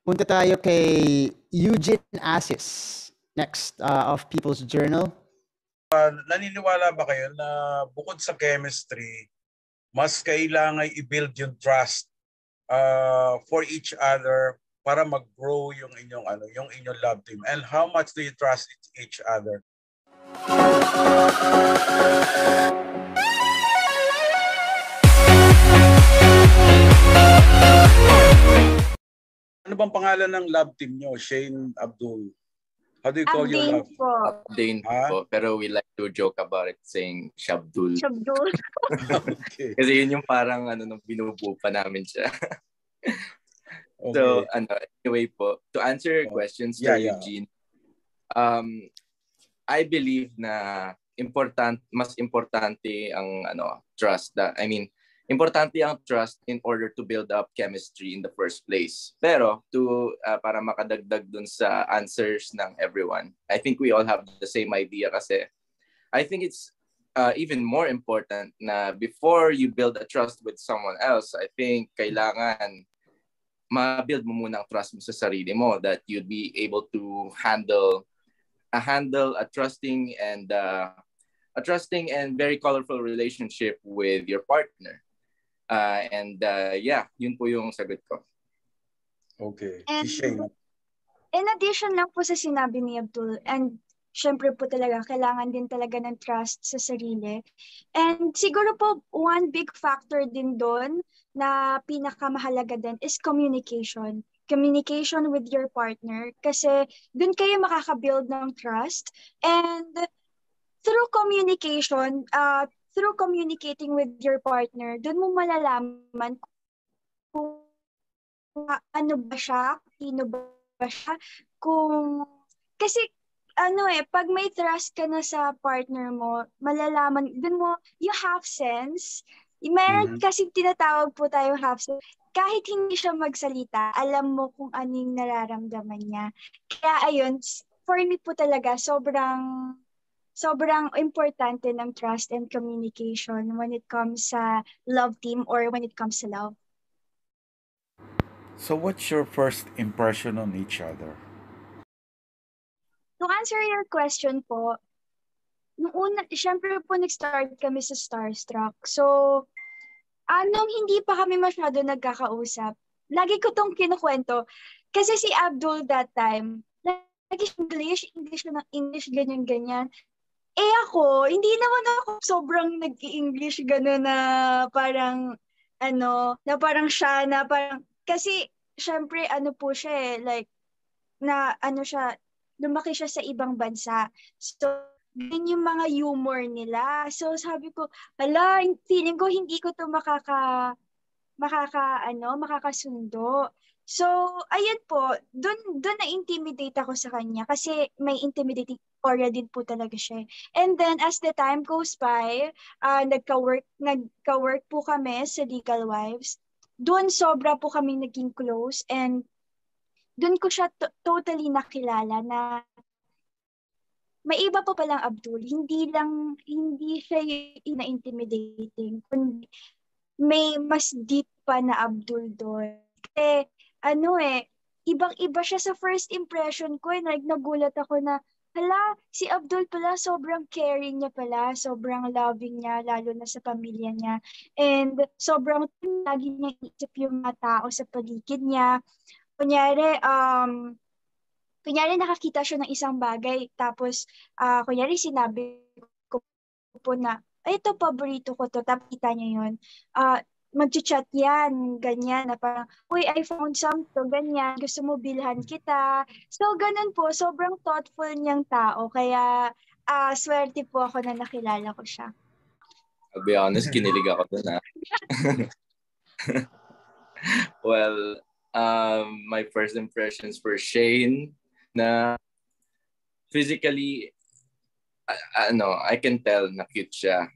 Punta tayo kay Eugene Asis. Next, of People's Journal. Naniniwala ba kayo na bukod sa chemistry, mas kailangan i-build yung trust for each other para mag-grow yung inyong love team? And how much do you trust each other? Ano bang pangalan ng love team nyo? Shane, Abdul? How do you call your love? Abdane po. Pero we like to joke about it saying Shabdul. Shabdul. Okay. Kasi yun yung parang binubuo pa namin siya. Okay. So, anyway po, to answer your questions, Sir Eugene, I believe na mas importante ang trust. Importante ang trust in order to build up chemistry in the first place. Pero para makadagdag dun sa answers ng everyone, I think we all have the same idea kasi I think it's even more important na before you build a trust with someone else, I think kailangan ma-build mo muna ang trust mo sa sarili mo, that you'd be able to handle a trusting and very colorful relationship with your partner. Yun po yung sagot ko. Okay. And in addition lang po sa sinabi ni Abdul, and syempre po talaga, kailangan din talaga ng trust sa sarili. And siguro po, one big factor din doon na pinakamahalaga din is communication. Communication with your partner. Kasi doon kayo makaka-build ng trust. And through communication, through communicating with your partner, doon mo malalaman kung ano ba siya, sino ba siya, kasi pag may trust ka na sa partner mo, malalaman, doon mo, you have sense, meron kasi tinatawag po tayo have sense, kahit hindi siya magsalita, alam mo kung anong nararamdaman niya. Kaya ayun, for me po talaga, sobrang importante ng trust and communication when it comes sa love team or when it comes to love. So what's your first impression on each other? To answer your question po, nung una, syempre po nag-start kami sa Starstruck. So, hindi pa kami masyado nagkakausap, lagi ko tong kinukwento. Kasi si Abdul that time, lagi English na English, ganyan. Ako, hindi naman ako sobrang nag-i-English gano'n na parang, na parang siya, na parang, kasi, syempre, po siya lumaki siya sa ibang bansa. So, yun yung mga humor nila. So, sabi ko, feeling ko hindi ko to makakasundo. So, ayun po, dun na-intimidate ako sa kanya kasi may intimidating aura din po talaga siya. And then, as the time goes by, nagka-work po kami sa Legal Wives. Doon sobra po kami naging close and doon ko siya totally nakilala na may iba pa palang Abdul. Hindi siya yung na-intimidating, kundi may mas deep pa na Abdul doon. Kasi, ibang-iba siya sa first impression ko. Nagulat ako na, si Abdul pala, sobrang caring niya pala, sobrang loving niya, lalo na sa pamilya niya. And sobrang lagi niya iisip yung mga tao sa paligid niya. Kunyari nakakita siya ng isang bagay, tapos, kunyari sinabi ko po na, ito, paborito ko to, tapos kita niya yun. Mag-chat yan, ganyan, na parang, uy, I found something, ganyan, gusto mo bilhan kita. So, ganun po, sobrang thoughtful niyang tao, kaya swerte po ako na nakilala ko siya. I'll be honest, kinilig ako dun. Well, my first impressions for Shane, na physically, I can tell na cute siya.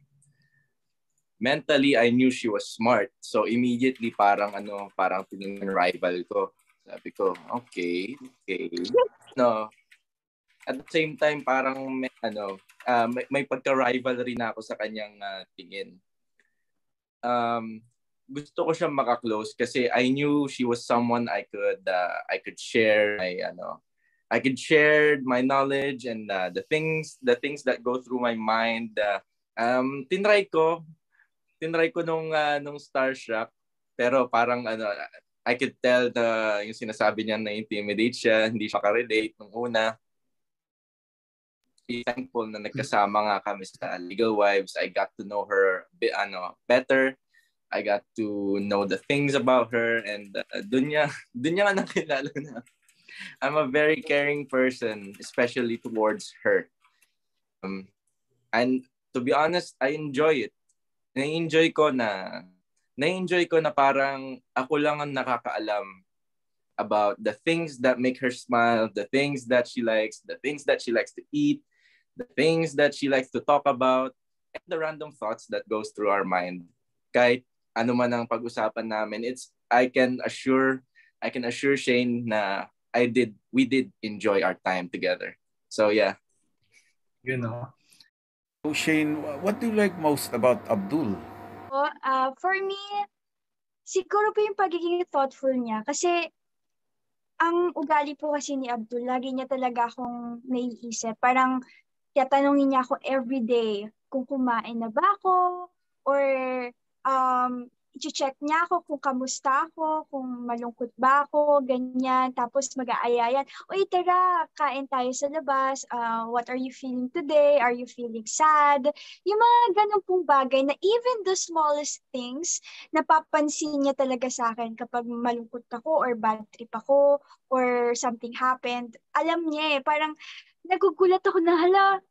Mentally, I knew she was smart. So immediately parang tingin rival ko. Sabi ko, okay. No. At the same time, parang may pagka-rivalry na ako sa kanyang tingin. gusto ko siya maka-close kasi I knew she was someone I could share I could share my knowledge and the things that go through my mind. Tinry ko nung Starstruck, pero parang I could tell yung sinasabi niya na intimidate siya, hindi siya ka-relate nung una. Thankful na nagkasama nga kami sa Legal Wives. I got to know her better. I got to know the things about her, and dun niya nga nakilala na I'm a very caring person, especially towards her. And to be honest, I enjoy it. Na-enjoy ko na parang ako lang ang nakakaalam about the things that make her smile, the things that she likes to eat, the things that she likes to talk about, and the random thoughts that goes through our mind. Kahit ano man ang pag-usapan namin, I can assure Shane na we did enjoy our time together. So yeah. So Shane, what do you like most about Abdul? For me, siguro po yung pagiging thoughtful niya. Kasi ang ugali po kasi ni Abdul, lagi niya talaga akong naiisip. Parang tatanungin niya ako everyday kung kumain na ba ako, or i-check niya ako kung kamusta ako, kung malungkot ba ako, ganyan. Tapos mag-aayayan, uy, tara, kain tayo sa labas. What are you feeling today? Are you feeling sad? Yung mga ganun pong bagay na even the smallest things, napapansin niya talaga sa akin kapag malungkot ako or bad trip ako or something happened. Alam niya parang nagugulat ako na hala.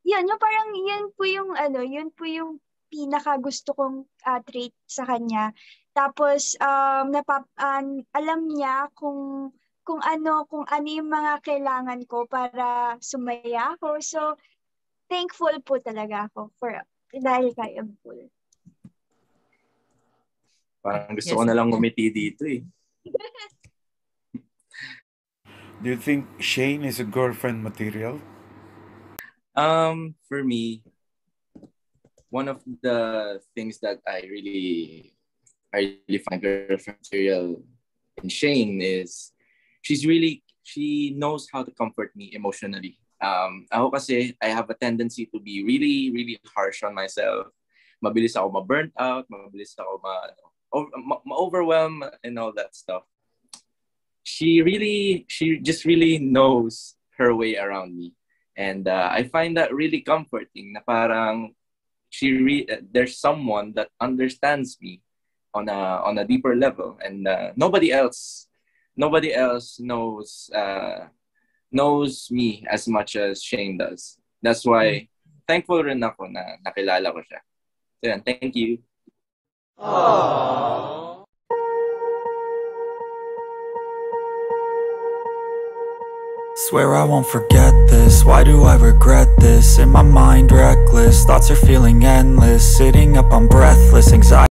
Yan, parang yan po yung pinaka gusto kong trait sa kanya. Tapos alam niya kung ano yung mga kailangan ko para sumaya ako. So thankful po talaga ako dahil kay Abdul. Parang gusto ko na lang ngumiti dito eh. Do you think Shane is a girlfriend material? For me, one of the things that I really find girlfriend material in Shane is she knows how to comfort me emotionally. Ako kasi, I have a tendency to be really, really harsh on myself. Mabilis ako ma-burnt out, mabilis ako ma-overwhelm and all that stuff. She just really knows her way around me. And I find that really comforting na parang there's someone that understands me on a deeper level, and nobody else knows me as much as Shane does. That's why thankful rin ako na nakilala ko siya. So yan, thank you. Aww. Swear I won't forget this. Why do I regret this? In my mind reckless, thoughts are feeling endless. Sitting up, I'm breathless, anxiety